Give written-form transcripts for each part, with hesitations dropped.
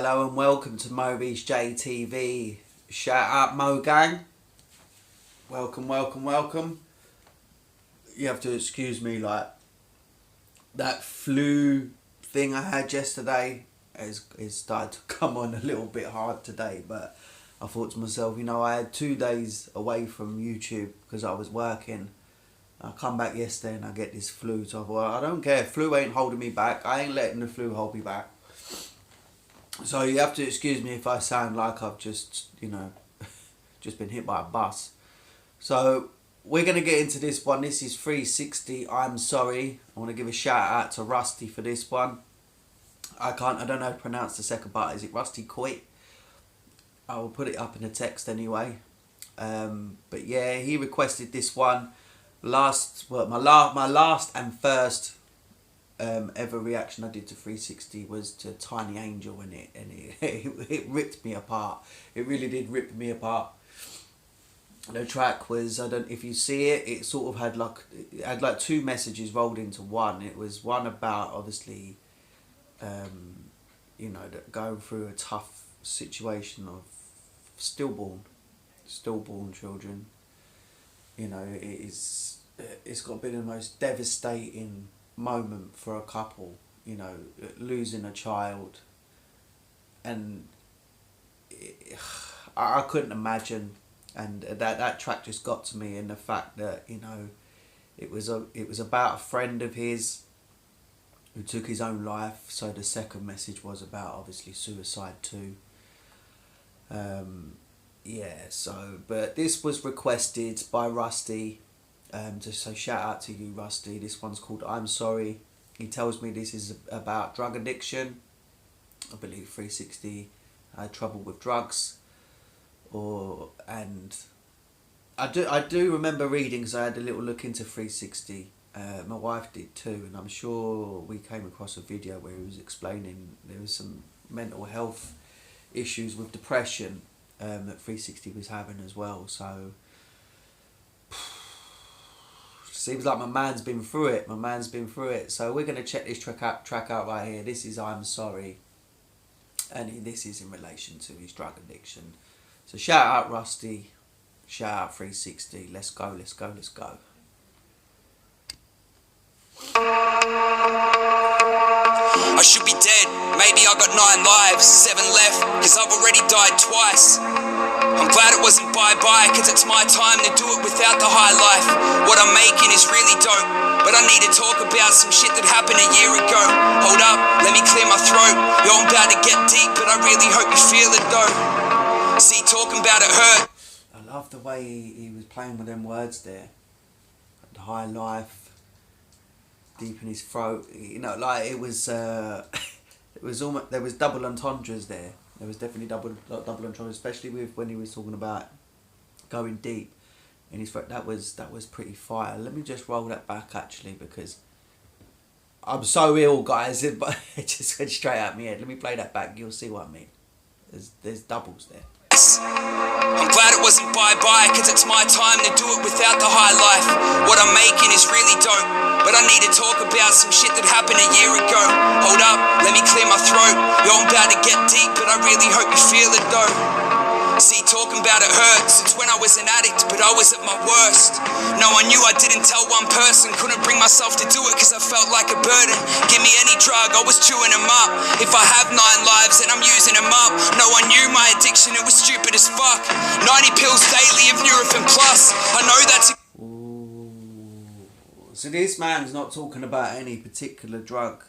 Hello and welcome to MoReece J TV. Shout out Mo Gang. Welcome, welcome, welcome. You have to excuse me, like that flu thing I had yesterday is started to come on a little bit hard today, but I thought to myself, you know, I had 2 days away from YouTube because I was working. I come back yesterday and I get this flu, so I thought, well, I don't care, flu ain't holding me back. I ain't letting the flu hold me back. So you have to excuse me if I sound like I've just, you know, just been hit by a bus. So we're going to get into this one. This is 3:60. I'm sorry. I want to give a shout out to Rusty for this one. I don't know how to pronounce the second part. Is it Rusty Coight? I will put it up in the text anyway. But yeah, he requested this one. My last and first ever reaction I did to 3:60 was to Tiny Angel, and it ripped me apart. It really did rip me apart. The track was, I don't, if you see it, it sort of had like two messages rolled into one. It was one about obviously, you know, going through a tough situation of stillborn children. You know, it's got to be the most devastating moment for a couple, you know, losing a child, and I couldn't imagine, and that track just got to me, and the fact that, you know, it was about a friend of his who took his own life, so the second message was about obviously suicide too. Yeah, so, but this was requested by Rusty. So shout out to you, Rusty. This one's called I'm Sorry. He tells me this is about drug addiction. I believe 3:60 had trouble with drugs, and I do remember reading, because I had a little look into 3:60. My wife did too, and I'm sure we came across a video where he was explaining there was some mental health issues with depression that 3:60 was having as well. So seems like my man's been through it. So we're going to check this track out right here. This is I'm Sorry, and this is in relation to his drug addiction. So shout out Rusty, shout out 3:60. Let's go. I should be dead, maybe I got 9 lives, 7 left, cause I've already died twice. I'm glad it wasn't bye-bye, cause it's my time to do it without the high life. What I'm making is really dope, but I need to talk about some shit that happened a year ago. Hold up, let me clear my throat. Yo, I'm about to get deep, but I really hope you feel it though. See, talking about it hurt. I love the way he was playing with them words there. The high life, deep in his throat, you know, like it was it was almost, there was double entendres there. There was definitely double entendres, especially with when he was talking about going deep in his throat. That was pretty fire. Let me just roll that back actually, because I'm so ill, guys, but it just went straight out my head. Let me play that back, you'll see what I mean. There's doubles there. I'm glad it wasn't bye-bye, cause it's my time to do it without the high life. What I'm making is really dope, but I need to talk about some shit that happened a year ago. Hold up, let me clear my throat. Yo, I'm about to get deep, but I really hope you feel it though. See, talking about it hurts. It's when I was an addict, but I was at my worst. No, I knew I didn't tell one person. Couldn't bring myself to do it cause I felt like a burden. Give me any drug, I was chewing them up. If I have 9 lives and I'm using them up. No, I knew my addiction, it was stupid as fuck. 90 pills daily of Nurofen Plus. I know that's... Ooh. So this man's not talking about any particular drug.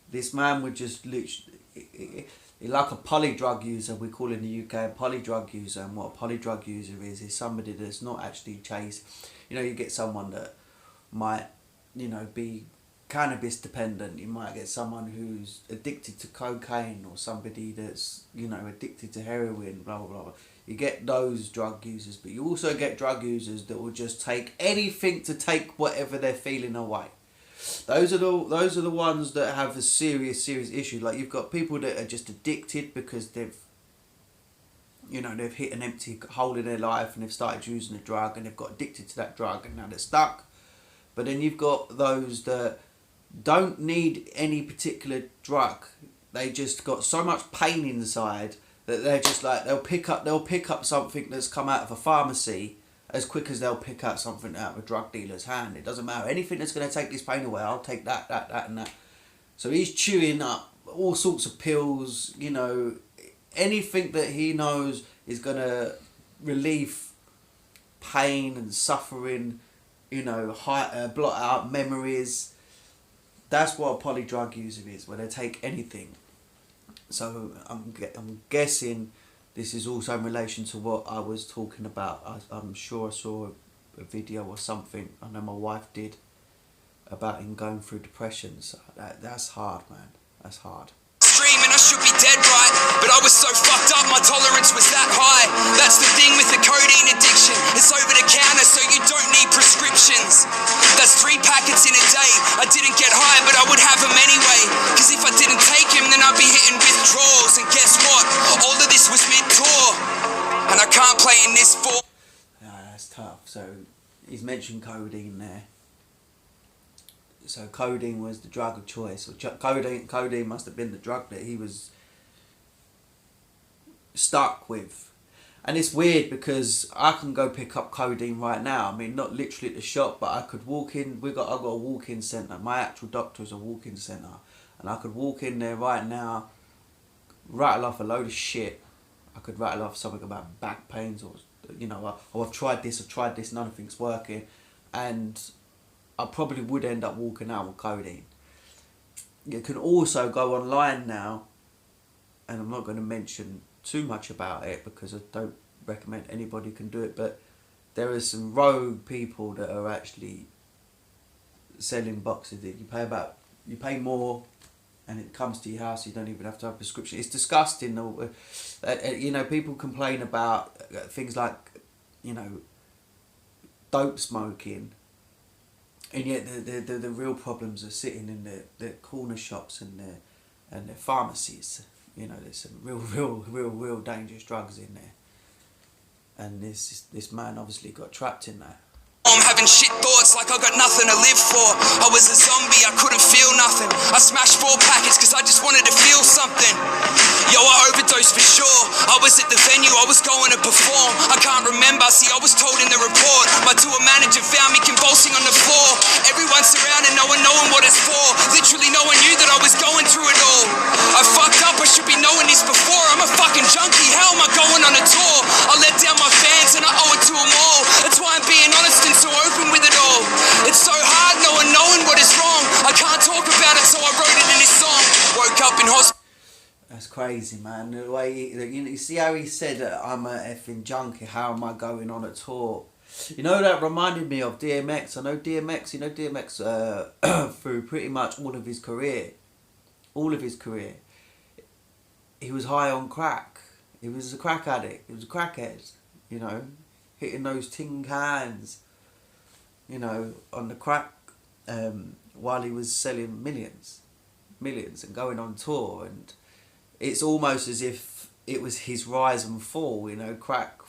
This man would just literally... like a polydrug user, we call in the UK a polydrug user, and what a polydrug user is somebody that's not actually chased. You know, you get someone that might, you know, be cannabis dependent. You might get someone who's addicted to cocaine, or somebody that's, you know, addicted to heroin, blah blah blah. You get those drug users, but you also get drug users that will just take anything to take whatever they're feeling away. Those are the ones that have a serious issue. Like, you've got people that are just addicted because they've hit an empty hole in their life and they've started using a drug and they've got addicted to that drug and now they're stuck. But then you've got those that don't need any particular drug. they just got so much pain inside that they're just like, they'll pick up something that's come out of a pharmacy as quick as they'll pick out something out of a drug dealer's hand. It doesn't matter. Anything that's going to take this pain away, I'll take that, and that. So he's chewing up all sorts of pills, you know, anything that he knows is going to relieve pain and suffering, you know, blot out memories. That's what a polydrug user is, where they take anything. So I'm guessing this is also in relation to what I was talking about. I'm sure I saw a video or something, I know my wife did, about him going through depression. So that's hard, man. That's hard. Streaming, I should be dead, right? But I was so fucked up, my tolerance was that high. That's the thing with the codeine addiction. It's over the counter, so you don't need prescriptions. That's 3 packets in a day. I didn't get high, but I would have them anyway. Cause if I didn't take him, then I'd be hitting withdrawals. And guess what? All of this was mid-tour. And I can't play in this for... That's tough. So he's mentioned codeine there. So codeine was the drug of choice. Codeine must have been the drug that he was stuck with. And it's weird because I can go pick up codeine right now. I mean, not literally at the shop, but I could walk in. I've got a walk-in centre. My actual doctor is a walk-in centre. And I could walk in there right now, rattle off a load of shit. I could rattle off something about back pains, or, you know, I've tried this, nothing's working. And I probably would end up walking out with codeine. You can also go online now, and I'm not going to mention too much about it because I don't recommend anybody can do it, but there are some rogue people that are actually selling boxes that you pay more and it comes to your house. You don't even have to have a prescription. It's disgusting. You know, people complain about things like, you know, dope smoking. And yet the real problems are sitting in the corner shops and the pharmacies. You know, there's some real dangerous drugs in there. And this man obviously got trapped in that. I'm having shit thoughts like I got nothing to live for. I was a zombie, I couldn't feel nothing. I smashed 4 packets cause I just wanted to feel something. Yo, I overdosed for sure. I was at the venue, I was going to perform. I can't remember, see I was told in the report. My tour manager found me convulsing on the floor. Everyone surrounded, no one knowing what it's for. Literally no one knew that I was going through it all. I fucked up, I should be knowing this before. I'm a fucking junkie, how am I going on a tour? I let down my fans and I owe it to them all. That's why I'm being honest and so open with it all. It's so hard, no one knowing what is wrong. I can't talk about it, so I wrote it in this song. Woke up in hospital. That's crazy, man. The way you see how he said I'm a effing junkie. How am I going on a tour? You know, that reminded me of DMX. I know DMX. You know DMX through pretty much all of his career. He was high on crack. He was a crack addict. He was a crackhead. You know, hitting those tin cans, you know, on the crack, while he was selling millions and going on tour. And it's almost as if it was his rise and fall, you know. Crack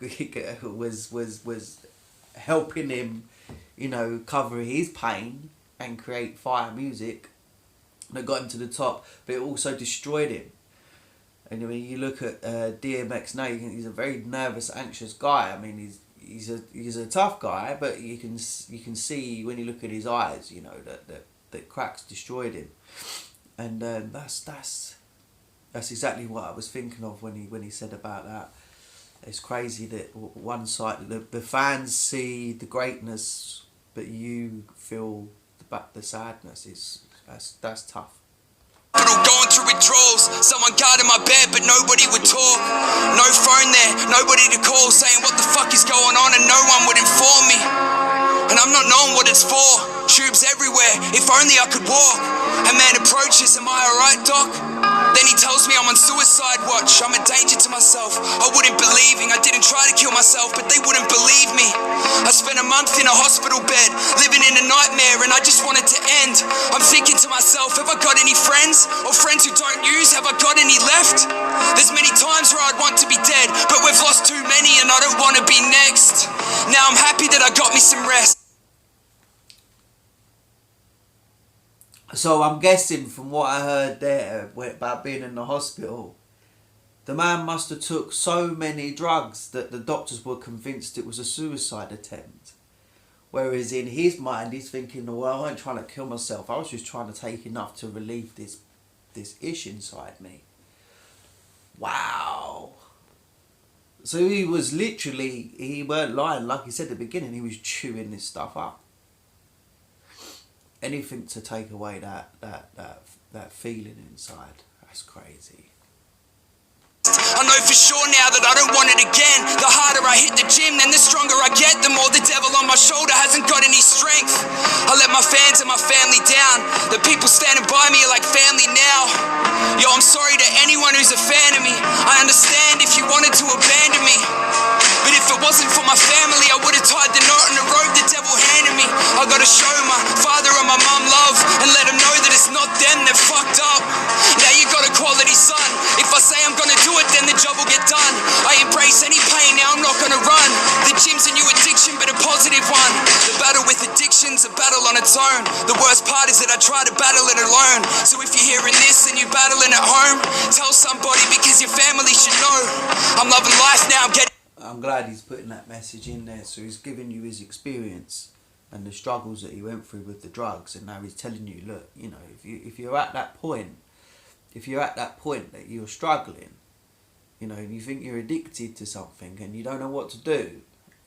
was helping him, you know, cover his pain and create fire music that got him to the top, but it also destroyed him. And I mean, you look at DMX now, he's a very nervous, anxious guy. I mean, he's a tough guy, but you can see when you look at his eyes, you know, that crack's destroyed him. And that's exactly what I was thinking of when he said about that. It's crazy that one side, the fans see the greatness, but you feel the sadness. That's tough. Going through withdrawals, someone guarded my bed but nobody would talk. No phone there, nobody to call, saying what the fuck is going on, and no one would inform me. And I'm not knowing what it's for. Tubes everywhere, if only I could walk. A man approaches, am I alright, doc? Then he tells me I'm on suicide watch. I'm a danger to myself, I wouldn't believing. I didn't try to kill myself, but they wouldn't believe me. I spent a month in a hospital bed, living in a nightmare, and I just wanted to end. I'm thinking to myself, have I got any friends? Or friends who don't use, have I got any left? There's many times where I'd want to be dead, but we've lost too many and I don't want to be next. Now I'm happy that I got me some rest. So I'm guessing from what I heard there about being in the hospital, the man must have took so many drugs that the doctors were convinced it was a suicide attempt. Whereas in his mind, he's thinking, well, I ain't trying to kill myself. I was just trying to take enough to relieve this ish inside me. Wow. So he was literally, he weren't lying. Like he said at the beginning, he was chewing this stuff up. Anything to take away that feeling inside. That's crazy. I know for sure now that I don't want it again. The harder I hit the gym, then the stronger I get. The more the devil on my shoulder hasn't got any strength. I let my fans and my family down. The people standing by me are like family now. Yo, I'm sorry to anyone who's a fan of me. I understand if you wanted to abandon me, but if it wasn't for my family, I would have tied the knot in the rope the devil handed me. I gotta show my father and my mum love and let them know that it's not them that fucked up. Now you got a quality son. If I say I'm gonna do it, then the job will get done. I embrace any pain, now I'm not gonna run. The gym's a new addiction, but a positive one. The battle with addiction's a battle on its own. The worst part is that I try to battle it alone. So if you're hearing this and you're battling at home, tell somebody because your family should know. I'm loving life now, I'm glad he's putting that message in there. So he's giving you his experience and the struggles that he went through with the drugs, and now he's telling you, look, you know, if you're at that point, that you're struggling, you know, and you think you're addicted to something and you don't know what to do,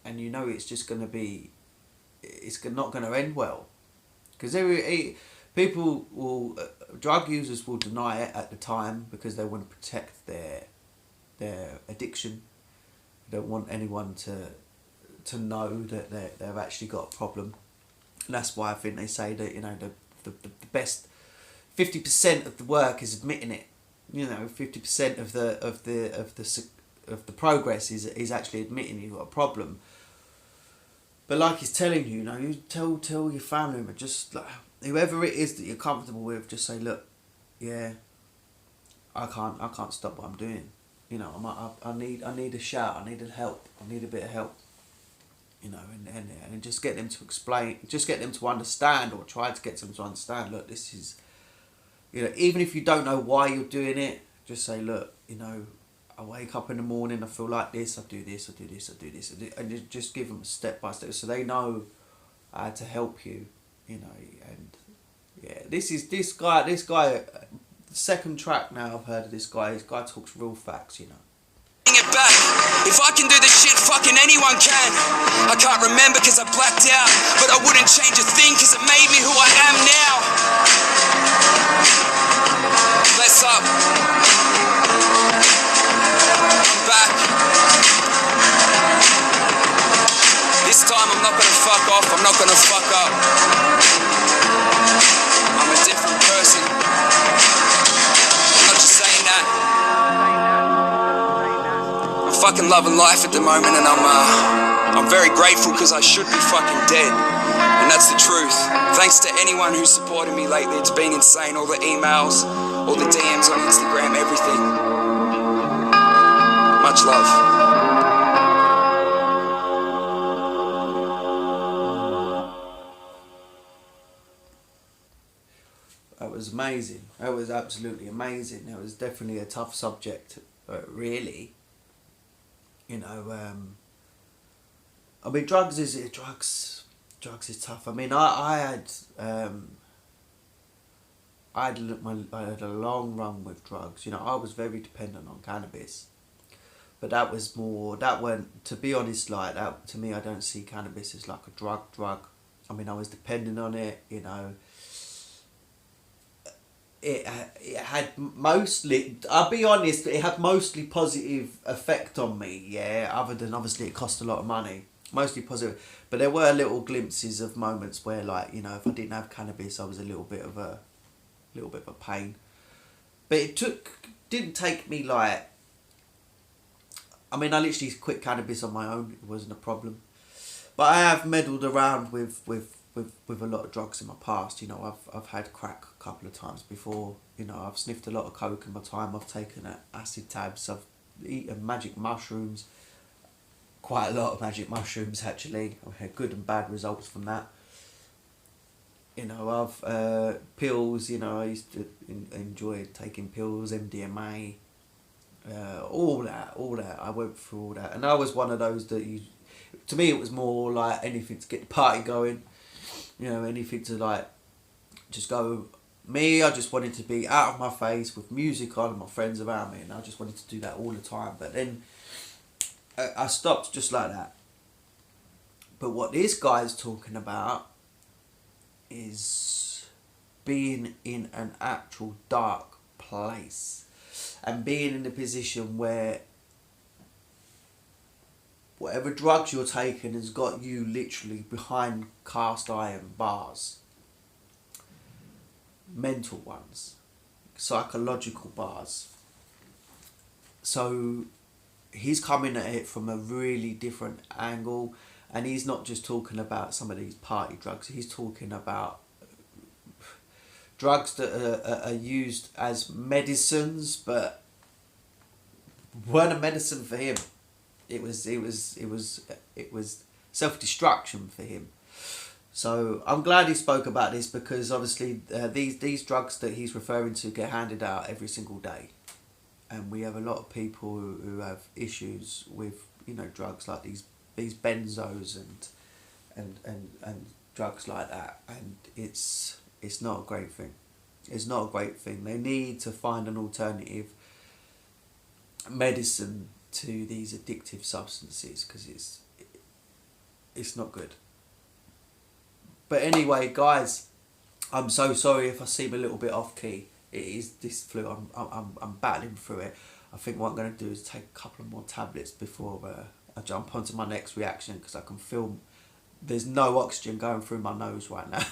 and you know it's just going to be, it's not going to end well, because people will, drug users will deny it at the time because they want to protect their addiction. They don't want anyone to know that they've actually got a problem, and that's why I think they say that, you know, the best 50% of the work is admitting it. You know, 50% of the progress is actually admitting you've got a problem. But like he's telling you, you know, you tell your family member, just like whoever it is that you're comfortable with, just say, look, yeah, I can't stop what I'm doing. You know, I need a shout. I need help. I need a bit of help. You know, and just get them to explain, just get them to understand, or try to get them to understand. Look, this is, you know, even if you don't know why you're doing it, just say, look, you know, I wake up in the morning, I feel like this, I do this, I do this, I do this, and just give them step by step so they know how to help you. You know, and yeah, this guy. Second track now I've heard of this guy. This guy talks real facts, you know. It back. If I can do this shit, fucking anyone can. I can't remember cause I blacked out, but I wouldn't change a thing cause it made me who I am now. Bless up. I'm back. This time I'm not gonna fuck off, I'm not gonna fuck up. I'm a different person. I'm not just saying that. I'm fucking loving life at the moment, and I'm very grateful because I should be fucking dead, and that's the truth. Thanks to anyone who's supported me lately. It's been insane. All the emails, all the DMs on Instagram, everything. Much love. That was amazing. That was absolutely amazing. That was definitely a tough subject, really. You know, I mean, drugs is tough. I mean, I had a long run with drugs. You know, I was very dependent on cannabis, but that went, to be honest, like that, to me, I don't see cannabis as like a drug. I mean, I was dependent on it, you know. It had mostly, I'll be honest, it had mostly positive effect on me, yeah, other than obviously it cost a lot of money. Mostly positive, but there were little glimpses of moments where, like, you know, if I didn't have cannabis, I was a little bit of a pain. But it didn't take me, like, I mean, I literally quit cannabis on my own. It wasn't a problem. But I have meddled around with a lot of drugs in my past. You know, I've had crack a couple of times before. You know, I've sniffed a lot of coke in my time. I've taken acid tabs. I've eaten magic mushrooms. Quite a lot of magic mushrooms, actually. I've had good and bad results from that. You know, I've pills. You know, I used to enjoy taking pills, MDMA, all that. I went through all that, and I was one of those that to me, it was more like anything to get the party going. You know, anything to like just go. Me, I just wanted to be out of my face with music on and my friends around me, and I just wanted to do that all the time. But then I stopped just like that. But what this guy's talking about is being in an actual dark place and being in a position where whatever drugs you're taking has got you literally behind cast iron bars. Mental ones, psychological bars. So he's coming at it from a really different angle, and he's not just talking about some of these party drugs. He's talking about drugs that are used as medicines, but weren't a medicine for him. It was self-destruction for him. So I'm glad he spoke about this, because obviously these drugs that he's referring to get handed out every single day, and we have a lot of people who have issues with, you know, drugs like these benzos and drugs like that, and it's not a great thing. It's not a great thing. They need to find an alternative medicine to these addictive substances, because it's not good. But anyway, guys, I'm so sorry if I seem a little bit off key. It is this flu. I'm battling through it. I think what I'm going to do is take a couple of more tablets before I jump onto my next reaction, because I can feel there's no oxygen going through my nose right now.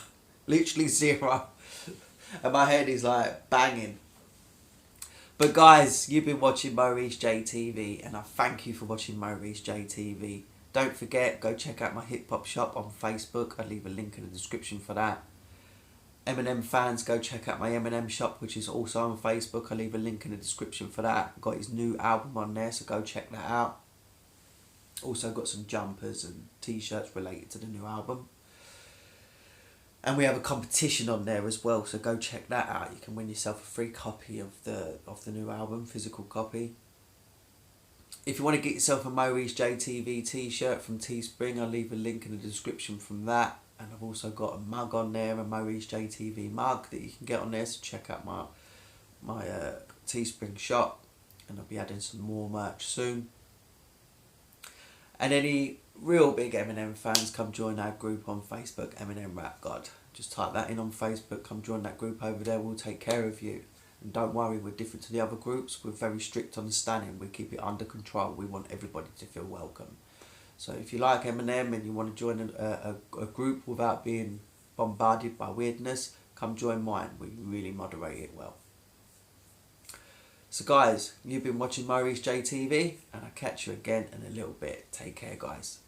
Literally zero. And my head is like banging. But guys, you've been watching MoReece J TV, and I thank you for watching MoReece J TV. Don't forget, go check out my hip hop shop on Facebook. I'll leave a link in the description for that. Eminem fans, go check out my Eminem shop, which is also on Facebook. I'll leave a link in the description for that. I've got his new album on there, so go check that out. Also got some jumpers and t-shirts related to the new album. And we have a competition on there as well, so go check that out. You can win yourself a free copy of the new album, physical copy. If you want to get yourself a MoReece J TV T-shirt from Teespring, I'll leave a link in the description from that. And I've also got a mug on there, a MoReece J TV mug that you can get on there. So check out my Teespring shop, and I'll be adding some more merch soon. And any real big Eminem fans, come join our group on Facebook, Eminem Rap God. Just type that in on Facebook, come join that group over there. We'll take care of you. And don't worry, we're different to the other groups. We're very strict on the standing. We keep it under control. We want everybody to feel welcome. So if you like Eminem and you want to join a group without being bombarded by weirdness, come join mine. We really moderate it well. So guys, you've been watching MoReece J TV, and I'll catch you again in a little bit. Take care, guys.